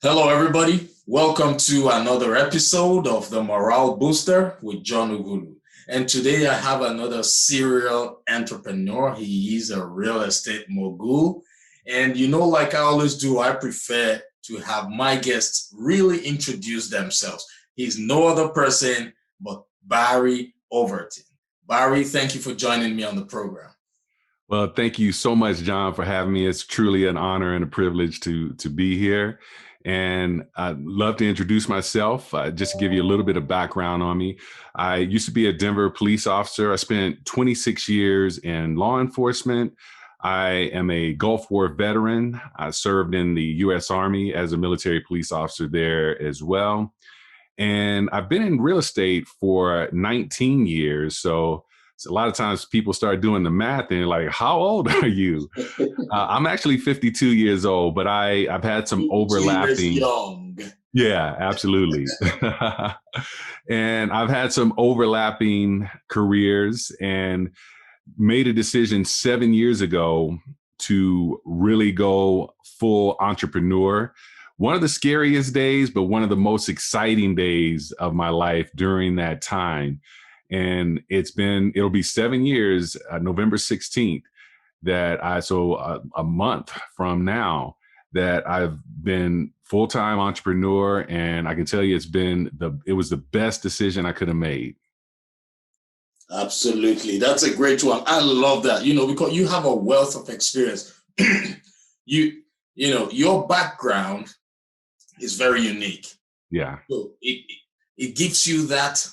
Hello, everybody. Welcome to another episode of the Morale Booster with John Ughulu. And today I have another serial entrepreneur. He is a real estate mogul. And like I always do, I prefer to have my guests really introduce themselves. He's no other person but Barry Overton. Barry, thank you for joining me on the program. Well, thank you so much, John, for having me. It's truly an honor and a privilege to be here. And I'd love to introduce myself, just to give you a little bit of background on me. I used to be a Denver police officer. I spent 26 years in law enforcement. I am a Gulf War veteran. I served in the U.S. Army as a military police officer there as well. And I've been in real estate for 19 years. So a lot of times people start doing the math and you're like, how old are you? I'm actually 52 years old, but I've had some overlapping. Young. Yeah, absolutely. And I've had some overlapping careers and made a decision 7 years ago to really go full entrepreneur. One of the scariest days, but one of the most exciting days of my life during that time. And it'll be 7 years, November 16th, a month from now, that I've been full-time entrepreneur. And I can tell you it was the best decision I could have made. Absolutely. That's a great one. I love that, because you have a wealth of experience. Your background is very unique. Yeah. So it gives you that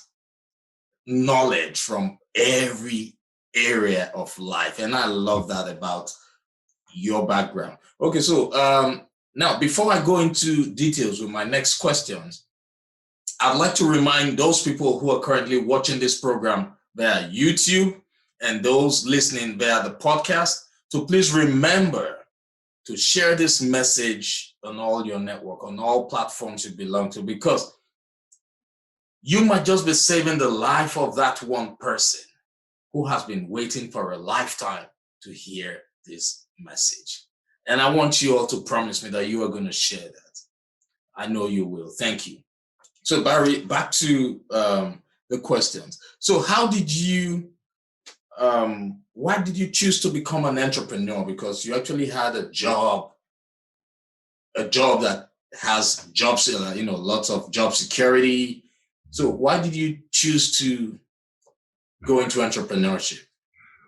knowledge from every area of life. And I love that about your background. Okay, so now before I go into details with my next questions, I'd like to remind those people who are currently watching this program via YouTube and those listening via the podcast to please remember to share this message on all your network, on all platforms you belong to, because you might just be saving the life of that one person who has been waiting for a lifetime to hear this message. And I want you all to promise me that you are going to share that. I know you will. Thank you. So Barry, back to the questions. So why did you choose to become an entrepreneur? Because you actually had a job that has jobs, lots of job security. So why did you choose to go into entrepreneurship?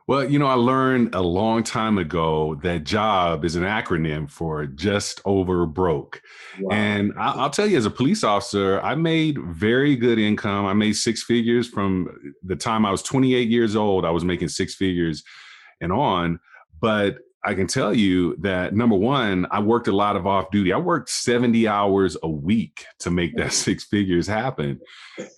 Well, I learned a long time ago that JOB is an acronym for just over broke. Wow. And I'll tell you, as a police officer, I made very good income. I made six figures from the time I was 28 years old. I was making six figures and on. But I can tell you that, number one, I worked a lot of off duty. I worked 70 hours a week to make that six figures happen.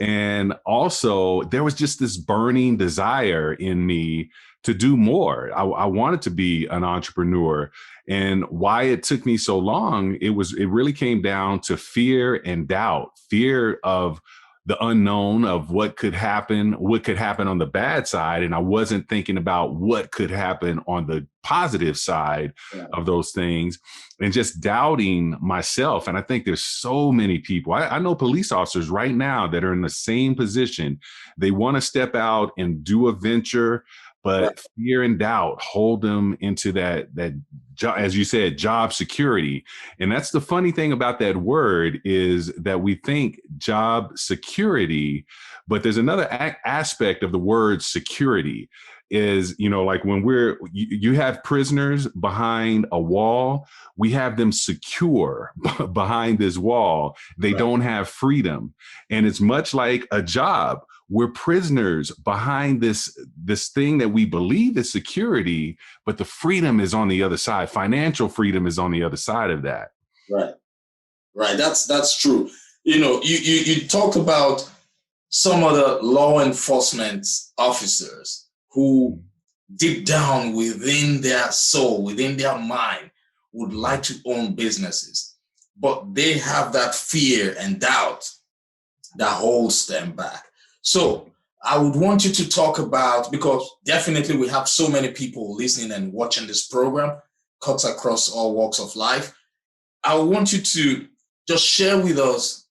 And also there was just this burning desire in me to do more. I wanted to be an entrepreneur. And why it took me so long, it really came down to fear and doubt, fear of the unknown, of what could happen on the bad side. And I wasn't thinking about what could happen on the positive side of those things, and just doubting myself. And I think there's so many people, I know police officers right now that are in the same position. They want to step out and do a venture, but fear and doubt hold them into that job, as you said, job security. And that's the funny thing about that word, is that we think job security, but there's another aspect of the word security. Is, like when you have prisoners behind a wall, we have them secure behind this wall. They don't have freedom. And it's much like a job. We're prisoners behind this thing that we believe is security, but the freedom is on the other side. Financial freedom is on the other side of that. Right. That's true. You talked about some of the law enforcement officers who deep down within their soul, within their mind, would like to own businesses, but they have that fear and doubt that holds them back. So I would want you to talk about, because definitely we have so many people listening and watching this program cuts across all walks of life. I want you to just share with us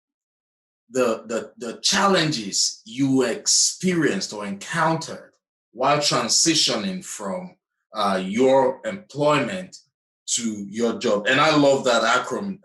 the challenges you experienced or encountered while transitioning from your employment to your job. And I love that acronym,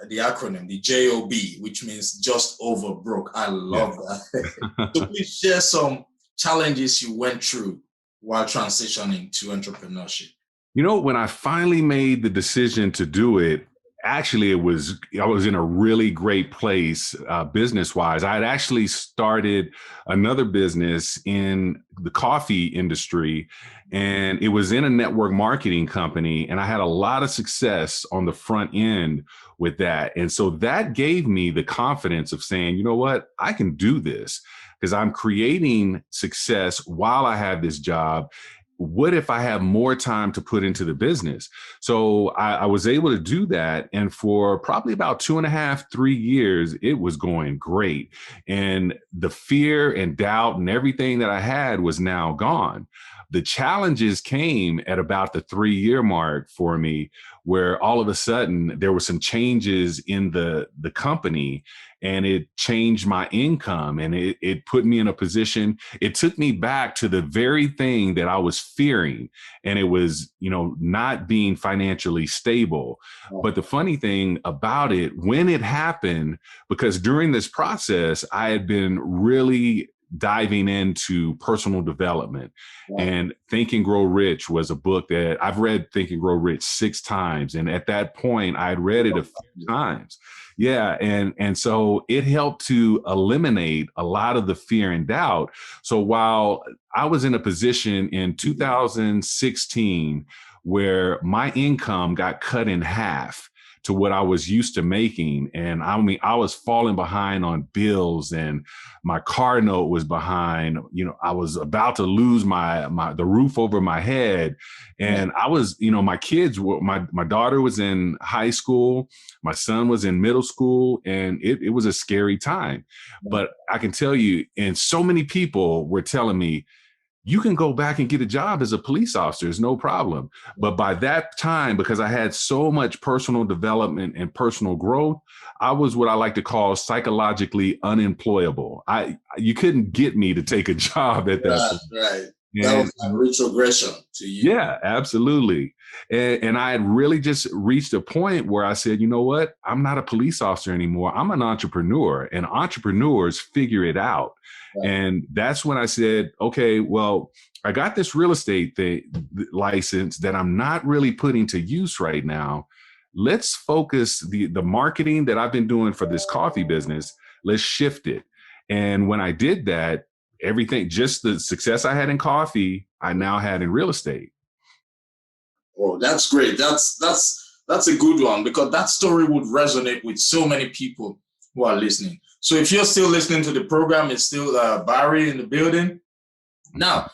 the JOB, which means just over broke. I love that. So please share some challenges you went through while transitioning to entrepreneurship. You know, when I finally made the decision to do it, actually, I was in a really great place business-wise. I had actually started another business in the coffee industry, and it was in a network marketing company, and I had a lot of success on the front end with that. And so that gave me the confidence of saying, you know what, I can do this because I'm creating success while I have this job. What if I have more time to put into the business? So I was able to do that. And for probably about 2.5, 3 years, it was going great. And the fear and doubt and everything that I had was now gone. The challenges came at about the 3-year mark for me, where all of a sudden there were some changes in the company, and it changed my income, and it put me in a position. It took me back to the very thing that I was fearing, and it was, not being financially stable. But the funny thing about it, when it happened, because during this process, I had been really diving into personal development. And Think and Grow Rich was a book that I've read. Think and Grow Rich 6 times. And at that point, I had read it a few times. Yeah. And so it helped to eliminate a lot of the fear and doubt. So while I was in a position in 2016 where my income got cut in half to what I was used to making. And I was falling behind on bills, and my car note was behind. I was about to lose the roof over my head. And I was, my kids were, my daughter was in high school, my son was in middle school, and it was a scary time. But I can tell you, and so many people were telling me, you can go back and get a job as a police officer, it's no problem. But by that time, because I had so much personal development and personal growth, I was what I like to call psychologically unemployable. You couldn't get me to take a job at that point. Right. That was like retrogression to you. Yeah, absolutely. And I had really just reached a point where I said, you know what? I'm not a police officer anymore. I'm an entrepreneur, and entrepreneurs figure it out. Right. And that's when I said, okay, well, I got this real estate license that I'm not really putting to use right now. Let's focus the marketing that I've been doing for this coffee business. Let's shift it. And when I did that, everything, just the success I had in coffee, I now had in real estate. Oh, that's great. That's a good one, because that story would resonate with so many people who are listening. So if you're still listening to the program, it's still Barry in the building. Now,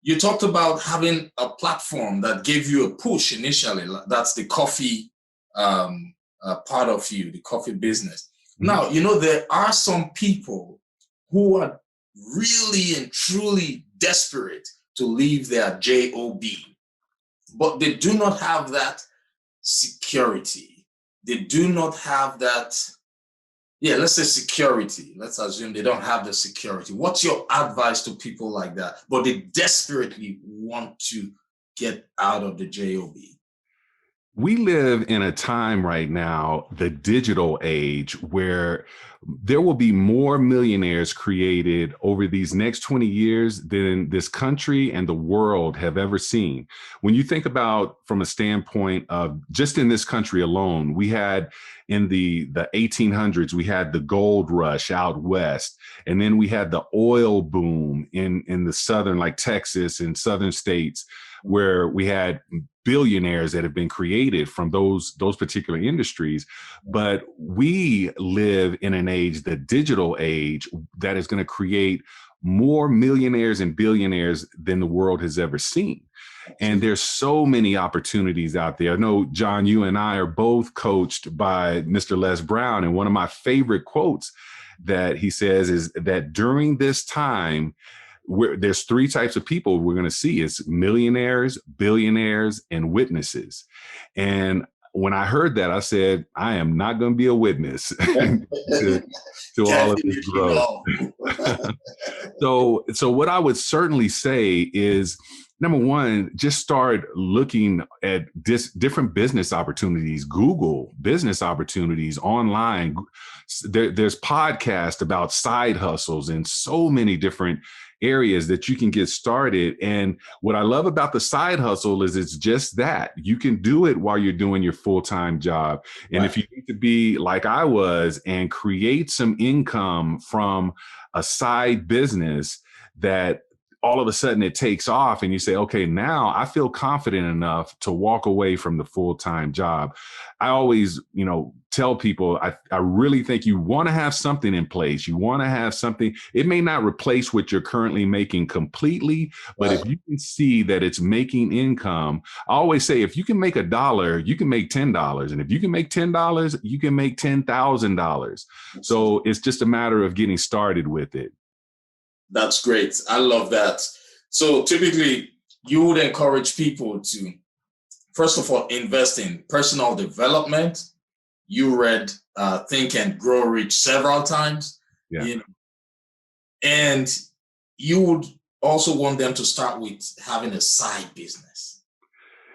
you talked about having a platform that gave you a push initially. That's the coffee part of you, the coffee business. Mm-hmm. Now, there are some people who are really and truly desperate to leave their job, but they do not have that security. They do not have that, let's say security. Let's assume they don't have the security. What's your advice to people like that, but they desperately want to get out of the job? We live in a time right now, the digital age, where there will be more millionaires created over these next 20 years than this country and the world have ever seen. When you think about from a standpoint of just in this country alone, we had in the 1800s, we had the gold rush out west. And then we had the oil boom in the southern, like Texas and southern states, where we had billionaires that have been created from those particular industries. But we live in an age, the digital age, that is going to create more millionaires and billionaires than the world has ever seen. And there's so many opportunities out there. I know, John, you and I are both coached by Mr. Les Brown. And one of my favorite quotes that he says is that during this time, there's three types of people we're going to see. It's millionaires, billionaires, and witnesses. And when I heard that, I said, I am not going to be a witness to all of this growth. So what I would certainly say is, number one, just start looking at different business opportunities. Google business opportunities online. There's podcasts about side hustles and so many different areas that you can get started. And what I love about the side hustle is it's just that you can do it while you're doing your full-time job. And if you need to be like I was and create some income from a side business that all of a sudden it takes off and you say, okay, now I feel confident enough to walk away from the full-time job. I always, tell people, I really think you want to have something in place. You want to have something. It may not replace what you're currently making completely, but if you can see that it's making income, I always say, if you can make $1, you can make $10. And if you can make $10, you can make $10,000. So it's just a matter of getting started with it. That's great. I love that. So typically you would encourage people to, first of all, invest in personal development. You read Think and Grow Rich several times. Yeah. And you would also want them to start with having a side business.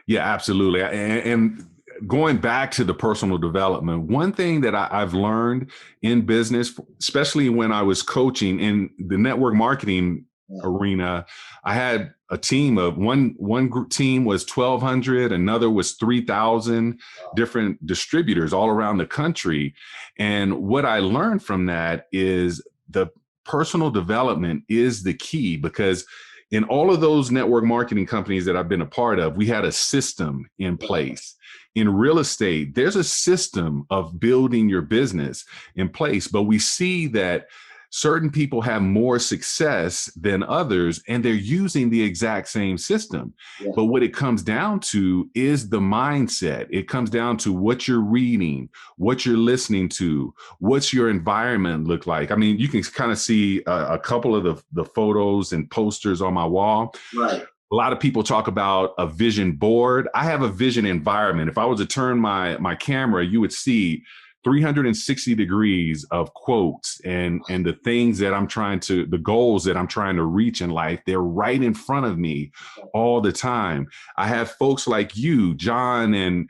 Yeah, absolutely. And going back to the personal development, one thing that I've learned in business, especially when I was coaching in the network marketing arena, I had a team of one group team was 1,200, another was 3,000 different distributors all around the country. And what I learned from that is the personal development is the key, because in all of those network marketing companies that I've been a part of, we had a system in place. In real estate, there's a system of building your business in place, but we see that certain people have more success than others, and they're using the exact same system. Yeah. But what it comes down to is the mindset. It comes down to what you're reading, what you're listening to, what's your environment look like. I mean, you can kind of see a couple of the photos and posters on my wall. Right. A lot of people talk about a vision board. I have a vision environment. If I was to turn my camera, you would see 360 degrees of quotes and the things that the goals that I'm trying to reach in life. They're right in front of me all the time. I have folks like you, John, and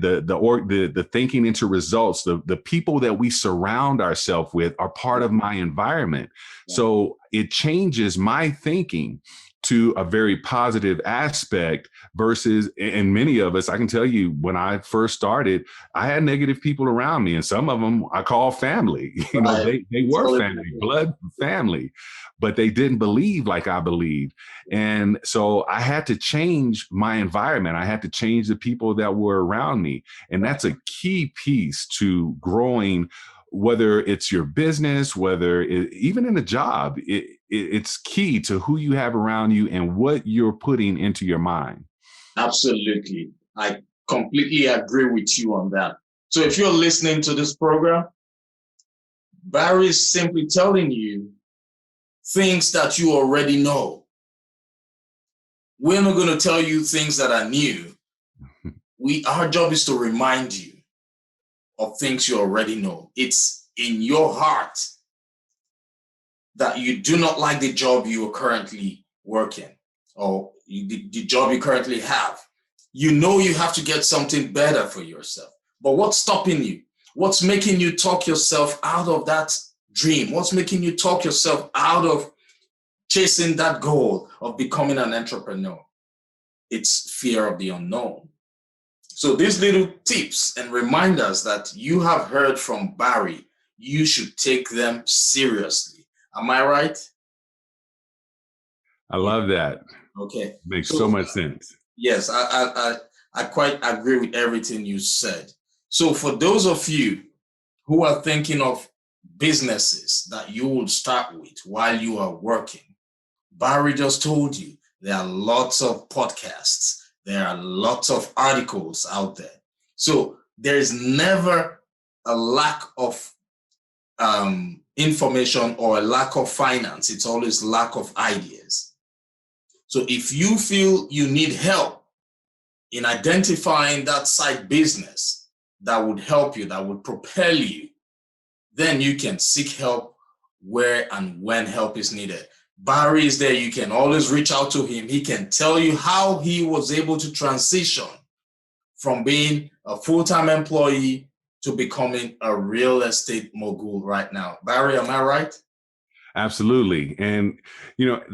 the thinking into results. The people that we surround ourselves with are part of my environment. So it changes my thinking to a very positive aspect versus, and many of us, I can tell you, when I first started, I had negative people around me, and some of them I call family. They were family, blood family, but they didn't believe like I believed. And so I had to change my environment. I had to change the people that were around me. And that's a key piece to growing, whether it's your business, even in a job. It's key to who you have around you and what you're putting into your mind. Absolutely. I completely agree with you on that. So if you're listening to this program, Barry is simply telling you things that you already know. We're not going to tell you things that are new. Our job is to remind you of things you already know. It's in your heart that you do not like the job you are currently working, or the job you currently have. You know you have to get something better for yourself. But what's stopping you? What's making you talk yourself out of that dream? What's making you talk yourself out of chasing that goal of becoming an entrepreneur? It's fear of the unknown. So these little tips and reminders that you have heard from Barry, you should take them seriously. Am I right? I love that. Okay. Makes so much sense. Yes, I quite agree with everything you said. So for those of you who are thinking of businesses that you will start with while you are working, Barry just told you there are lots of podcasts. There are lots of articles out there. So there is never a lack of information or a lack of finance. It's always lack of ideas. So if you feel you need help in identifying that side business that would help you, that would propel you, then you can seek help where and when help is needed. Barry is there. You can always reach out to him. He can tell you how he was able to transition from being a full-time employee to becoming a real estate mogul right now. Barry, am I right? Absolutely. And,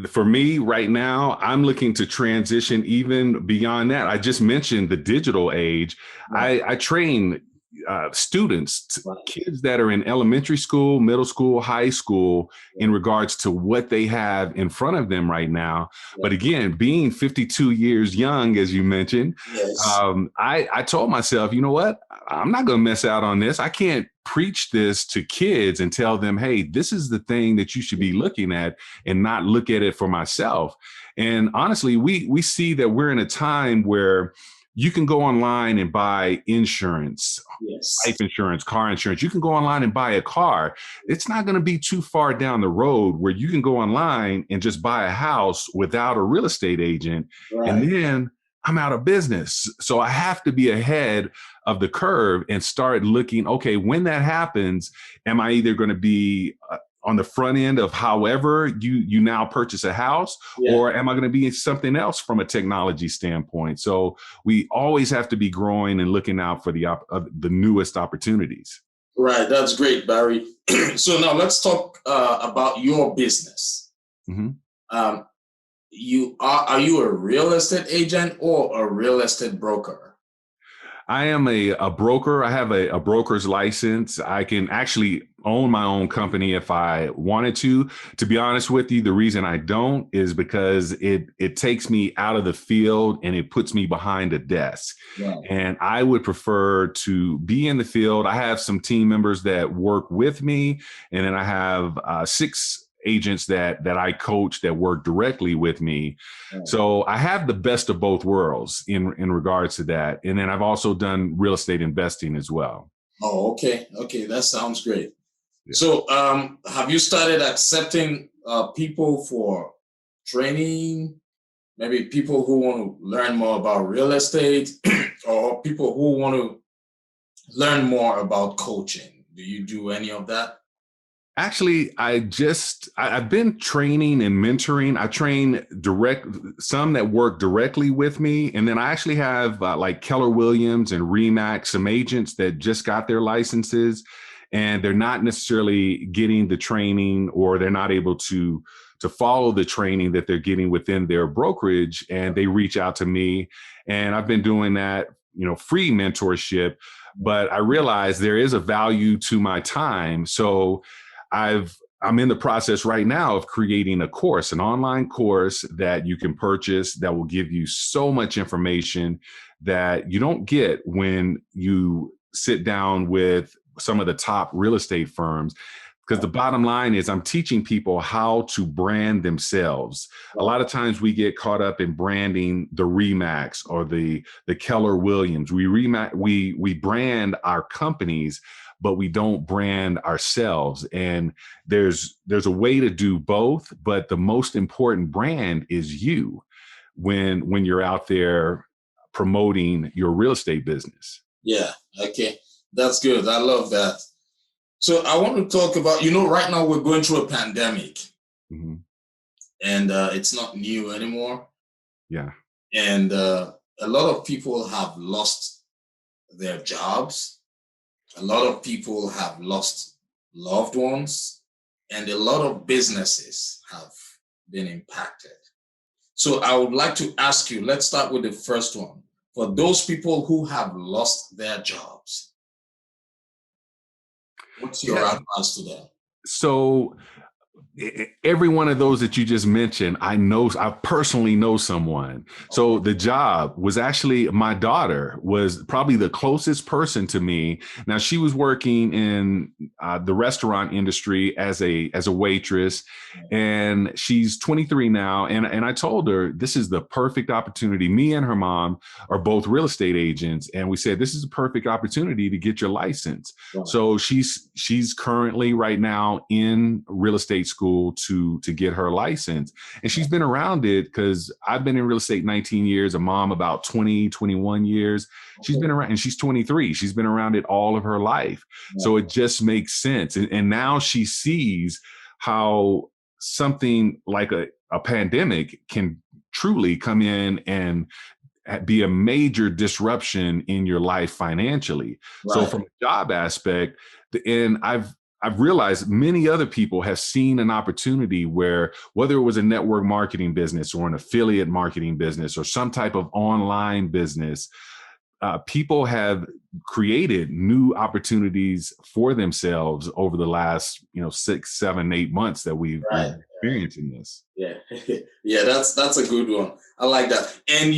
for me right now, I'm looking to transition even beyond that. I just mentioned the digital age. Right. I train students, kids that are in elementary school, middle school, high school, in regards to what they have in front of them right now. But again, being 52 years young, as you mentioned, I told myself, you know what? I'm not going to miss out on this. I can't preach this to kids and tell them, hey, this is the thing that you should be looking at, and not look at it for myself. And honestly, we see that we're in a time where you can go online and buy insurance, life insurance, car insurance. You can go online and buy a car. It's not going to be too far down the road where you can go online and just buy a house without a real estate agent. Right. And then I'm out of business. So I have to be ahead of the curve and start looking, okay, when that happens, am I either going to be on the front end of however you now purchase a house, or am I going to be something else from a technology standpoint? So we always have to be growing and looking out for the newest opportunities. Right. That's great, Barry. So now let's talk about your business. Mm-hmm. Are you a real estate agent or a real estate broker? I am a broker. I have a broker's license. I can actually own my own company if I wanted to. To be honest with you, the reason I don't is because it takes me out of the field and it puts me behind a desk. Wow. And I would prefer to be in the field. I have some team members that work with me, and then I have 6 agents that I coach that work directly with me. Right. So I have the best of both worlds in regards to that. And then I've also done real estate investing as well. Oh, okay. Okay. That sounds great. Yeah. So have you started accepting people for training? Maybe people who want to learn more about real estate or people who want to learn more about coaching. Do you do any of that? Actually, I've been training and mentoring. I train some that work directly with me. And then I actually have like Keller Williams and Remax, some agents that just got their licenses, and they're not necessarily getting the training, or they're not able to follow the training that they're getting within their brokerage. And they reach out to me, and I've been doing that, free mentorship, but I realize there is a value to my time. So I'm in the process right now of creating a course, an online course that you can purchase that will give you so much information that you don't get when you sit down with some of the top real estate firms. Because the bottom line is I'm teaching people how to brand themselves. A lot of times we get caught up in branding the Remax or the Keller Williams. We brand our companies, but we don't brand ourselves. And there's a way to do both, but the most important brand is you when you're out there promoting your real estate business. Yeah, okay. That's good. I love that. So I want to talk about, right now we're going through a pandemic. Mm-hmm. And it's not new anymore. Yeah. And a lot of people have lost their jobs. A lot of people have lost loved ones, and a lot of businesses have been impacted. So I would like to ask you, let's start with the first one. For those people who have lost their jobs, what's your advice to them? So every one of those that you just mentioned, I personally know someone. So the job was actually, my daughter was probably the closest person to me. Now, she was working in the restaurant industry as a waitress, and she's 23 now. And I told her, this is the perfect opportunity. Me and her mom are both real estate agents, and we said, this is a perfect opportunity to get your license. Wow. So she's currently right now in real estate school to get her license. And she's been around it because I've been in real estate 19 years, a mom about 20, 21 years. She's been around, and she's 23. She's been around it all of her life. So it just makes sense. And now she sees how something like a pandemic can truly come in and be a major disruption in your life financially. Right. So from a job aspect, and I've realized many other people have seen an opportunity where, whether it was a network marketing business or an affiliate marketing business or some type of online business, people have created new opportunities for themselves over the last, 6, 7, 8 months that we've experiencing this. Yeah, yeah, that's a good one. I like that. And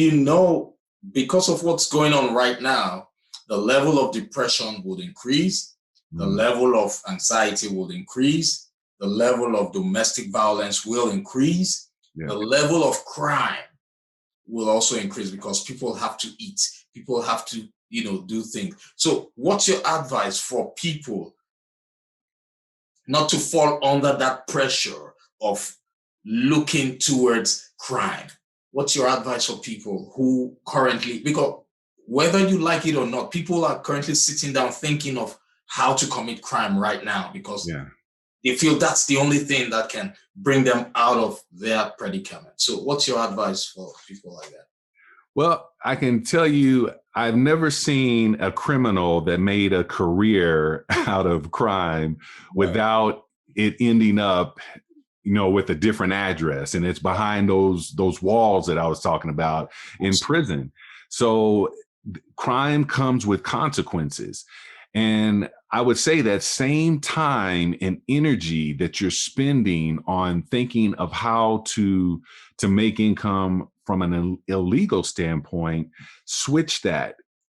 because of what's going on right now, the level of depression would increase. The level of anxiety will increase. The level of domestic violence will increase. Yeah. The level of crime will also increase because people have to eat. People have to, do things. So what's your advice for people not to fall under that pressure of looking towards crime? What's your advice for people who currently, because whether you like it or not, people are currently sitting down thinking of how to commit crime right now because they feel that's the only thing that can bring them out of their predicament. So what's your advice for people like that? Well, I can tell you, I've never seen a criminal that made a career out of crime without it ending up, with a different address, and it's behind those walls that I was talking about in prison. So crime comes with consequences. And I would say that same time and energy that you're spending on thinking of how to make income from an illegal standpoint, switch that.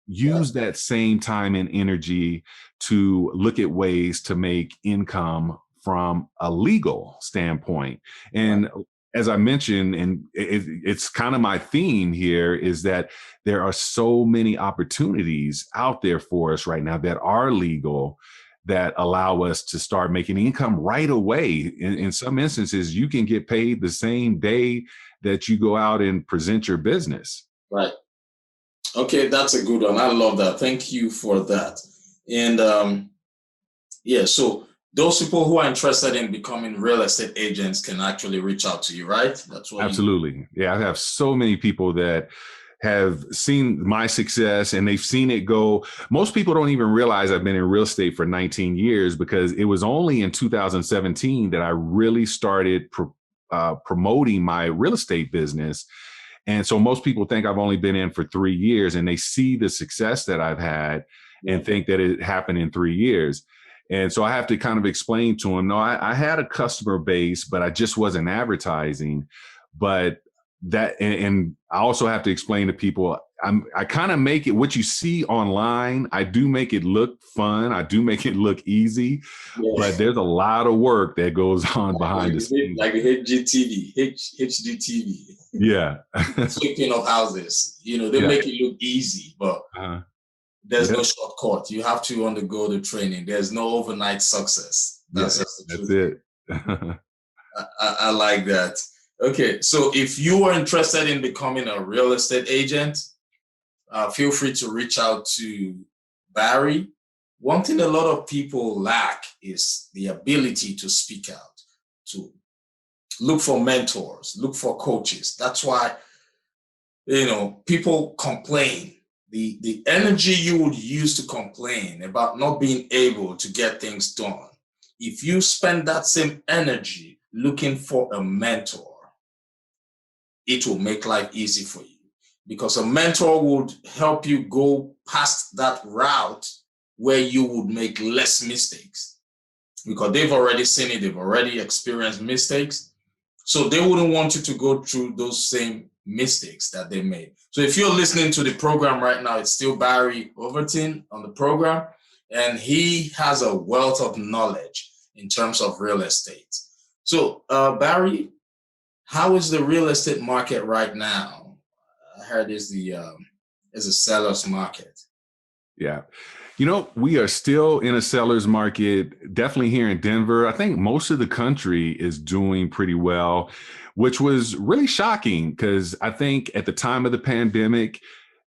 Use that same time and energy to look at ways to make income from a legal standpoint. And as I mentioned, and it's kind of my theme here, is that there are so many opportunities out there for us right now that are legal, that allow us to start making income right away. In some instances, you can get paid the same day that you go out and present your business. Right. Okay, that's a good one. I love that. Thank you for that. And so those people who are interested in becoming real estate agents can actually reach out to you, right? That's what. Absolutely. Yeah, I have so many people that have seen my success and they've seen it go. Most people don't even realize I've been in real estate for 19 years because it was only in 2017 that I really started promoting my real estate business. And so most people think I've only been in for 3 years, and they see the success that I've had and think that it happened in 3 years. And so I have to kind of explain to them, no, I had a customer base, but I just wasn't advertising. But that, and I also have to explain to people, I kind of make it, what you see online, I do make it look fun. I do make it look easy, but there's a lot of work that goes on behind the scenes. Like the HGTV. Yeah. Sweeping of houses, they make it look easy, but there's no shortcut. You have to undergo the training. There's no overnight success. That's just the truth. That's it. I like that. Okay, so if you are interested in becoming a real estate agent, feel free to reach out to Barry. One thing a lot of people lack is the ability to speak out, to look for mentors, look for coaches. That's why, people complain. The energy you would use to complain about not being able to get things done, if you spend that same energy looking for a mentor, it will make life easy for you, because a mentor would help you go past that route where you would make less mistakes. because they've already seen it, they've already experienced mistakes. So they wouldn't want you to go through those same mistakes that they made. So if you're listening to the program right now, it's still Barry Overton on the program, and he has a wealth of knowledge in terms of real estate. So Barry, how is the real estate market right now? I heard is a seller's market. Yeah. You know, we are still in a seller's market, definitely here in Denver. I think most of the country is doing pretty well, which was really shocking because I think at the time of the pandemic,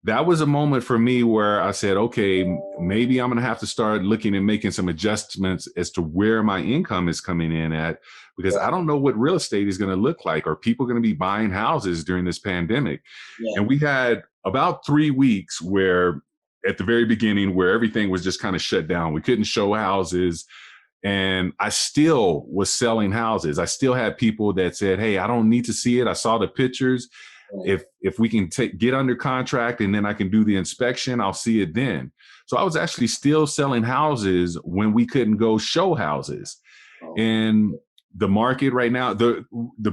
that was a moment for me where I said, okay, maybe I'm going to have to start looking and making some adjustments as to where my income is coming in at, because I don't know what real estate is going to look like. Are people going to be buying houses during this pandemic? Yeah. And we had about 3 weeks where at the very beginning where everything was just kind of shut down. We couldn't show houses. And I still was selling houses. I still had people that said, hey, I don't need to see it. I saw the pictures. If we can get under contract and then I can do the inspection, I'll see it then. So I was actually still selling houses when we couldn't go show houses. And the market right now, the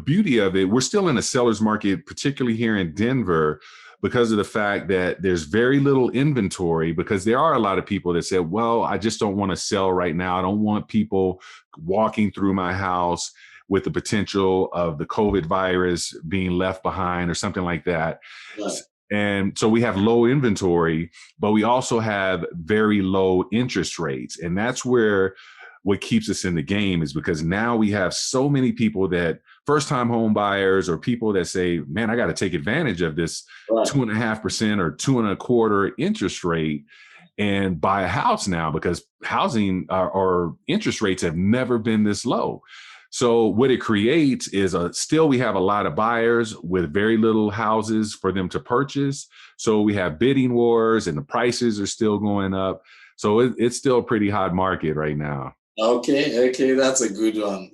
beauty of it, we're still in a seller's market, particularly here in Denver, because of the fact that there's very little inventory, because there are a lot of people that said, well, I just don't want to sell right now. I don't want people walking through my house with the potential of the COVID virus being left behind or something like that. Right. And so we have low inventory, but we also have very low interest rates. And that's where what keeps us in the game is because now we have so many people that first-time home buyers or people that say, man, I got to take advantage of this 2.5% or 2.25% interest rate and buy a house now, because housing or interest rates have never been this low. So what it creates is still we have a lot of buyers with very little houses for them to purchase. So we have bidding wars and the prices are still going up. So it's still a pretty hot market right now. Okay, that's a good one.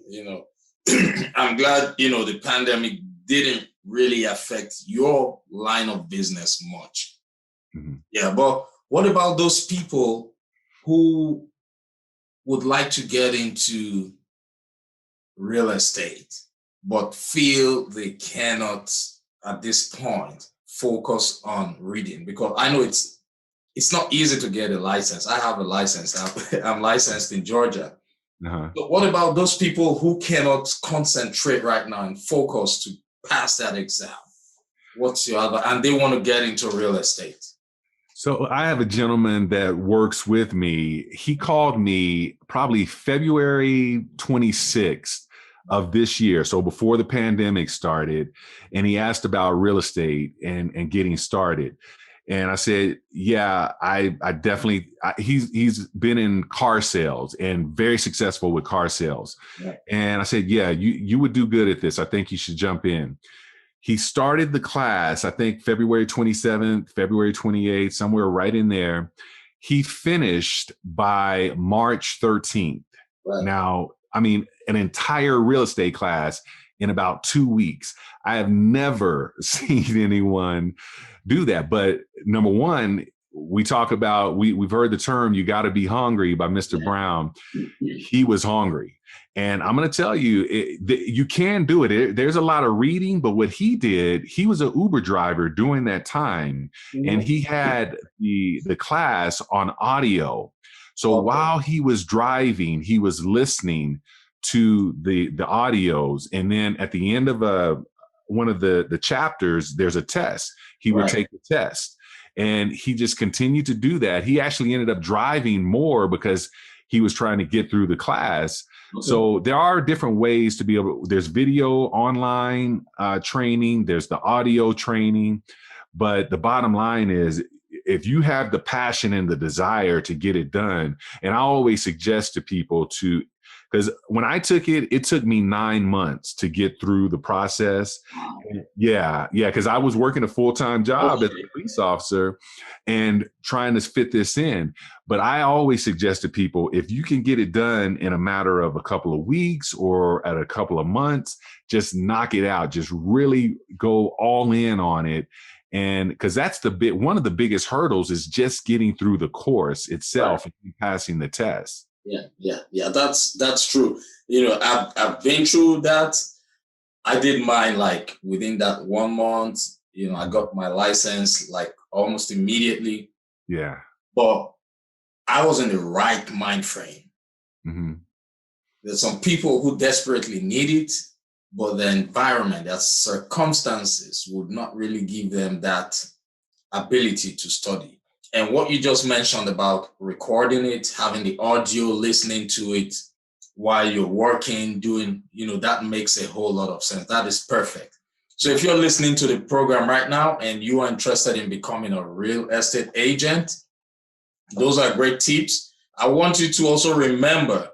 I'm glad, the pandemic didn't really affect your line of business much. Mm-hmm. Yeah, but what about those people who would like to get into real estate, but feel they cannot, at this point, focus on reading? Because I know it's not easy to get a license. I have a license. I'm licensed in Georgia. Uh-huh. But what about those people who cannot concentrate right now and focus to pass that exam? What's your other, and they want to get into real estate? So I have a gentleman that works with me. He called me probably February 26th of this year, so before the pandemic started, and he asked about real estate and getting started. And I said, yeah, I definitely, he's been in car sales and very successful with car sales. Yeah. And I said, yeah, you would do good at this. I think you should jump in. He started the class, I think February 27th, February 28th, somewhere right in there. He finished by March 13th. Right. Now, I mean, an entire real estate class in about 2 weeks. I have never seen anyone do that. But number one, we talk about, we've heard the term, you got to be hungry by Mr. Brown. He was hungry. And I'm going to tell you, you can do it. There's a lot of reading, but what he did, he was an Uber driver during that time. And he had the class on audio. So while he was driving, he was listening to the audios. And then at the end of one of the chapters, there's a test. He would take the test. And he just continued to do that. He actually ended up driving more because he was trying to get through the class. Okay. So there are different ways to be able, there's video online training, there's the audio training, but the bottom line is, if you have the passion and the desire to get it done, and I always suggest to people to, because when I took it, it took me 9 months to get through the process. Yeah, because I was working a full-time job as a police officer and trying to fit this in. But I always suggest to people, if you can get it done in a matter of a couple of weeks or at a couple of months, just knock it out. Just really go all in on it. And because that's one of the biggest hurdles is just getting through the course itself and passing the test. Yeah. That's true. I've been through that. I did mine like within that 1 month. I got my license like almost immediately. Yeah. But I was in the right mind frame. Mm-hmm. There's some people who desperately need it, but the environment, their circumstances would not really give them that ability to study. And what you just mentioned about recording it, having the audio, listening to it while you're working, doing, that makes a whole lot of sense. That is perfect. So if you're listening to the program right now and you are interested in becoming a real estate agent, those are great tips. I want you to also remember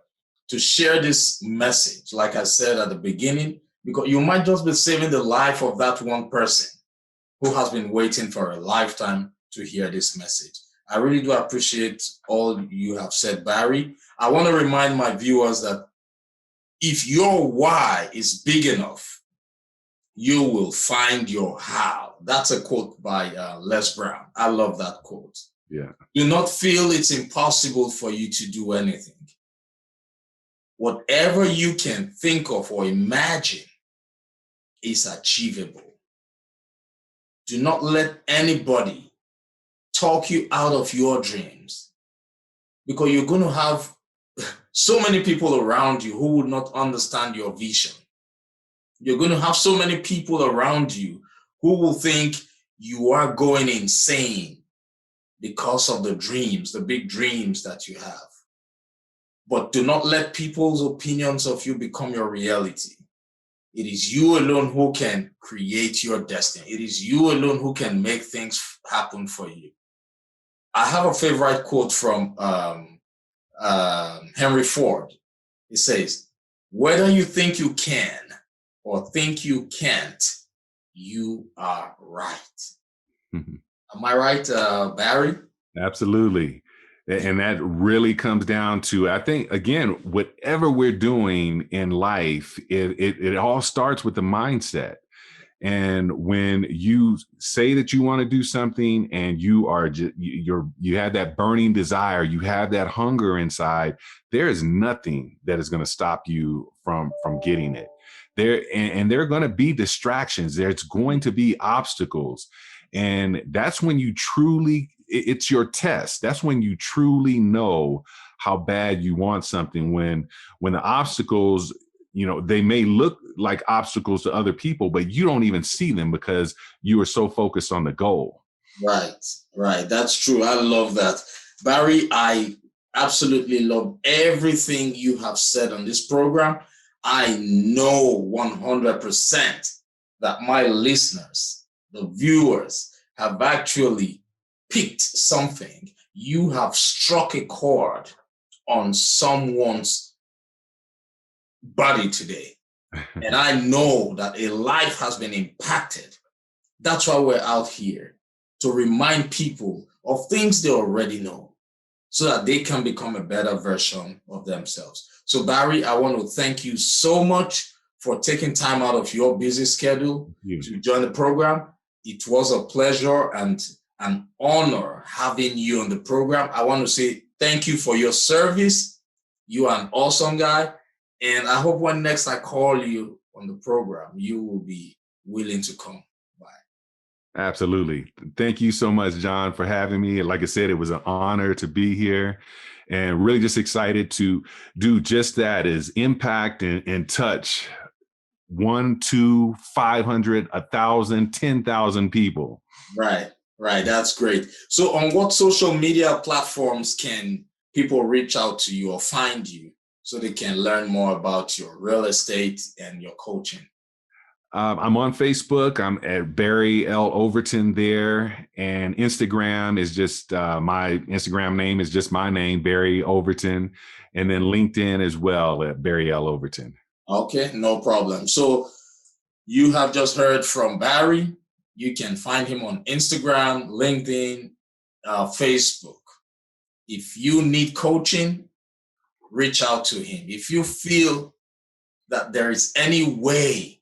to share this message, like I said at the beginning, because you might just be saving the life of that one person who has been waiting for a lifetime to hear this message. I really do appreciate all you have said, Barry. I want to remind my viewers that if your why is big enough, you will find your how. That's a quote by Les Brown. I love that quote. Yeah. Do not feel it's impossible for you to do anything. Whatever you can think of or imagine is achievable. Do not let anybody talk you out of your dreams, because you're going to have so many people around you who would not understand your vision. You're going to have so many people around you who will think you are going insane because of the dreams, the big dreams that you have. But do not let people's opinions of you become your reality. It is you alone who can create your destiny. It is you alone who can make things happen for you. I have a favorite quote from Henry Ford. It says, "Whether you think you can or think you can't, you are right." Mm-hmm. Am I right, Barry? Absolutely. And that really comes down to, I think, again, whatever we're doing in life, it all starts with the mindset. And when you say that you want to do something and you are you have that burning desire, you have that hunger inside, there is nothing that is going to stop you from getting it. There are going to be distractions. There's going to be obstacles. And that's when you truly, it's your test. That's when you truly know how bad you want something, when the obstacles, they may look like obstacles to other people, but you don't even see them because you are so focused on the goal. Right. That's true. I love that. Barry, I absolutely love everything you have said on this program. I know 100% that my listeners, the viewers, have actually picked something. You have struck a chord on someone's body today. And I know that a life has been impacted. That's why we're out here, to remind people of things they already know so that they can become a better version of themselves. So, Barry, I want to thank you so much for taking time out of your busy schedule to join the program. It was a pleasure and an honor having you on the program. I want to say thank you for your service. You are an awesome guy. And I hope when next I call you on the program, you will be willing to come by. Absolutely. Thank you so much, John, for having me. Like I said, it was an honor to be here, and really just excited to do just that, is impact and touch 1, 2, 500, 1,000, 10,000 people. Right. That's great. So on what social media platforms can people reach out to you or find you so they can learn more about your real estate and your coaching? I'm on Facebook. I'm at Barry L. Overton there. And Instagram is just my Instagram name is just my name, Barry Overton. And then LinkedIn as well at Barry L. Overton. Okay, no problem. So you have just heard from Barry. You can find him on Instagram, LinkedIn, Facebook. If you need coaching, reach out to him. If you feel that there is any way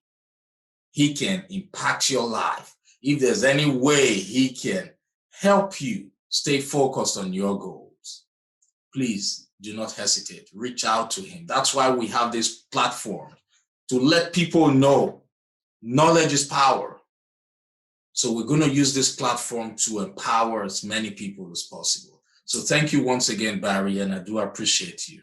he can impact your life, if there's any way he can help you stay focused on your goals, please do not hesitate. Reach out to him. That's why we have this platform, to let people know knowledge is power. So we're going to use this platform to empower as many people as possible. So thank you once again, Barry, and I do appreciate you.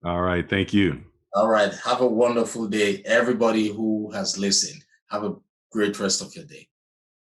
All right. Thank you. All right. Have a wonderful day. Everybody who has listened, have a great rest of your day.